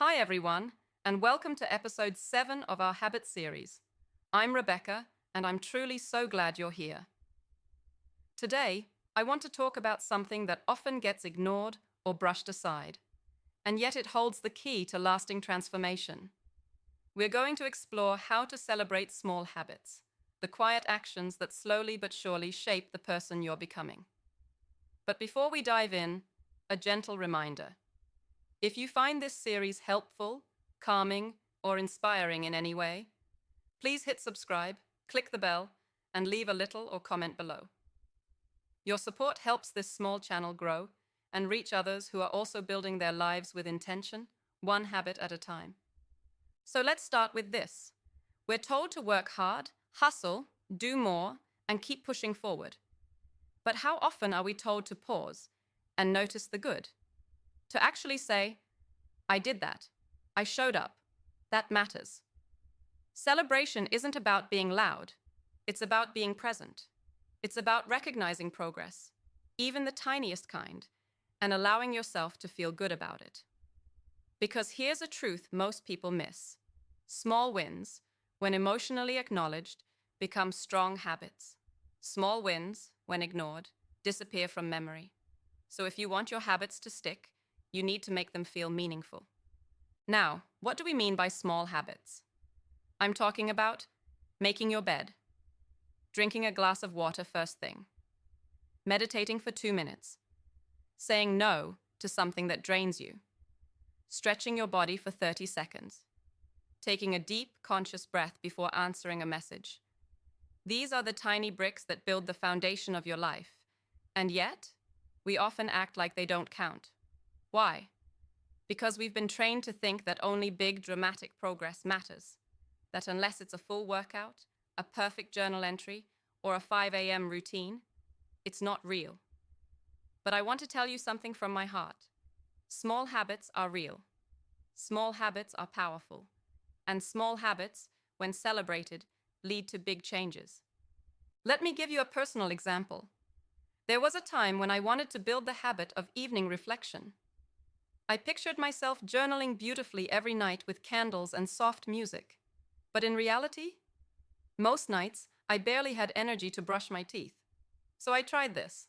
Hi, everyone, and welcome to episode 7 of our Habit series. I'm Rebecca, and I'm truly so glad you're here. Today, I want to talk about something that often gets ignored or brushed aside, and yet it holds the key to lasting transformation. We're going to explore how to celebrate small habits, the quiet actions that slowly but surely shape the person you're becoming. But before we dive in, a gentle reminder. If you find this series helpful, calming, or inspiring in any way, please hit subscribe, click the bell, and leave a little or comment below. Your support helps this small channel grow and reach others who are also building their lives with intention, one habit at a time. So let's start with this. We're told to work hard, hustle, do more, and keep pushing forward. But how often are we told to pause and notice the good? To actually say, I did that. I showed up. That matters. Celebration isn't about being loud. It's about being present. It's about recognizing progress, even the tiniest kind, and allowing yourself to feel good about it. Because here's a truth most people miss. Small wins, when emotionally acknowledged, become strong habits. Small wins, when ignored, disappear from memory. So if you want your habits to stick, you need to make them feel meaningful. Now, what do we mean by small habits? I'm talking about making your bed, drinking a glass of water first thing, meditating for 2 minutes, saying no to something that drains you, stretching your body for 30 seconds, taking a deep, conscious breath before answering a message. These are the tiny bricks that build the foundation of your life, and yet, we often act like they don't count. Why? Because we've been trained to think that only big, dramatic progress matters. That unless it's a full workout, a perfect journal entry, or a 5 a.m. routine, it's not real. But I want to tell you something from my heart. Small habits are real. Small habits are powerful. And small habits, when celebrated, lead to big changes. Let me give you a personal example. There was a time when I wanted to build the habit of evening reflection. I pictured myself journaling beautifully every night with candles and soft music. But in reality, most nights, I barely had energy to brush my teeth. So I tried this.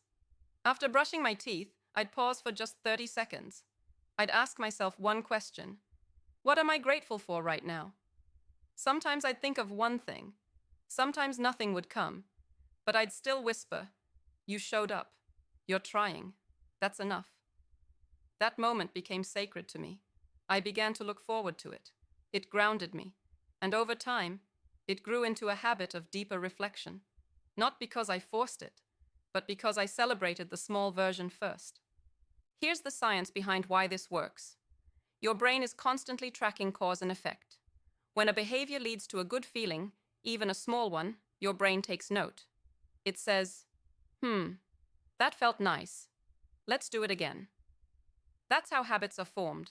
After brushing my teeth, I'd pause for just 30 seconds. I'd ask myself one question. What am I grateful for right now? Sometimes I'd think of one thing. Sometimes nothing would come. But I'd still whisper, you showed up. You're trying. That's enough. That moment became sacred to me. I began to look forward to it. It grounded me. And over time, it grew into a habit of deeper reflection. Not because I forced it, but because I celebrated the small version first. Here's the science behind why this works. Your brain is constantly tracking cause and effect. When a behavior leads to a good feeling, even a small one, your brain takes note. It says, that felt nice. Let's do it again. That's how habits are formed.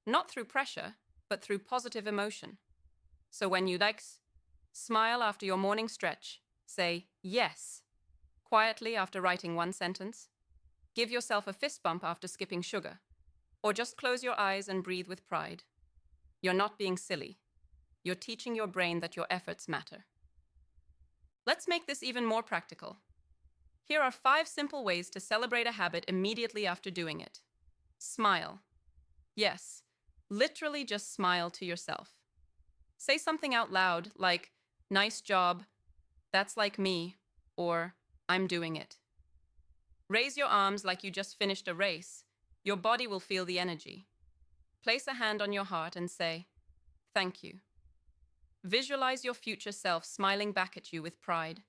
Not through pressure, but through positive emotion. So when you smile after your morning stretch, say yes quietly after writing one sentence, give yourself a fist bump after skipping sugar, or just close your eyes and breathe with pride. You're not being silly. You're teaching your brain that your efforts matter. Let's make this even more practical. Here are 5 simple ways to celebrate a habit immediately after doing it. Smile. Yes, literally just smile to yourself. Say something out loud like, nice job, that's like me, or I'm doing it. Raise your arms like you just finished a race. Your body will feel the energy. Place a hand on your heart and say, thank you. Visualize your future self smiling back at you with pride.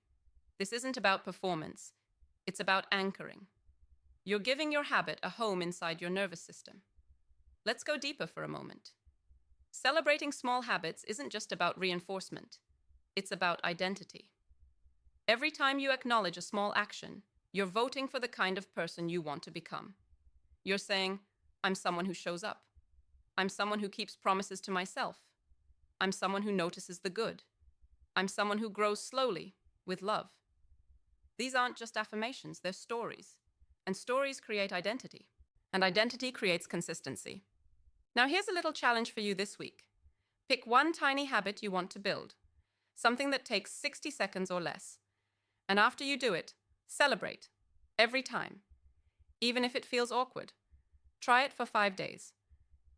This isn't about performance. It's about anchoring. You're giving your habit a home inside your nervous system. Let's go deeper for a moment. Celebrating small habits isn't just about reinforcement. It's about identity. Every time you acknowledge a small action, you're voting for the kind of person you want to become. You're saying, I'm someone who shows up. I'm someone who keeps promises to myself. I'm someone who notices the good. I'm someone who grows slowly, with love. These aren't just affirmations, they're stories. And stories create identity. And identity creates consistency. Now, here's a little challenge for you this week. Pick one tiny habit you want to build, something that takes 60 seconds or less. And after you do it, celebrate every time, even if it feels awkward. Try it for 5 days.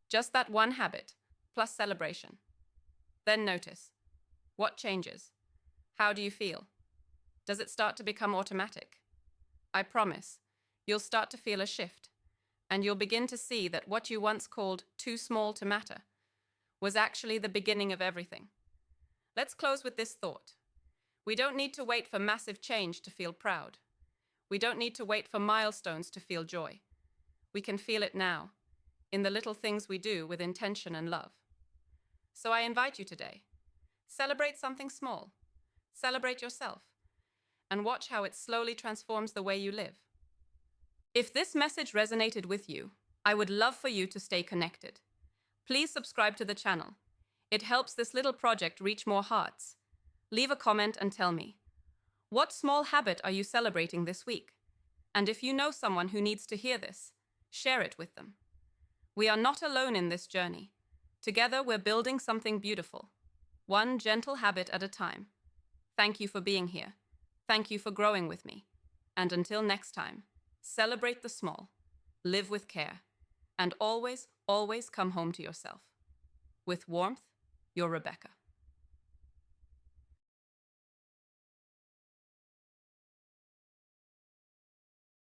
Just that one habit, plus celebration. Then notice. What changes? How do you feel? Does it start to become automatic? I promise, you'll start to feel a shift, and you'll begin to see that what you once called too small to matter was actually the beginning of everything. Let's close with this thought. We don't need to wait for massive change to feel proud. We don't need to wait for milestones to feel joy. We can feel it now, in the little things we do with intention and love. So I invite you today. Celebrate something small. Celebrate yourself. And watch how it slowly transforms the way you live. If this message resonated with you, I would love for you to stay connected. Please subscribe to the channel. It helps this little project reach more hearts. Leave a comment and tell me, what small habit are you celebrating this week? And if you know someone who needs to hear this, share it with them. We are not alone in this journey. Together, we're building something beautiful, one gentle habit at a time. Thank you for being here. Thank you for growing with me. And until next time, celebrate the small, live with care, and always, always come home to yourself. With warmth, your Rebecca.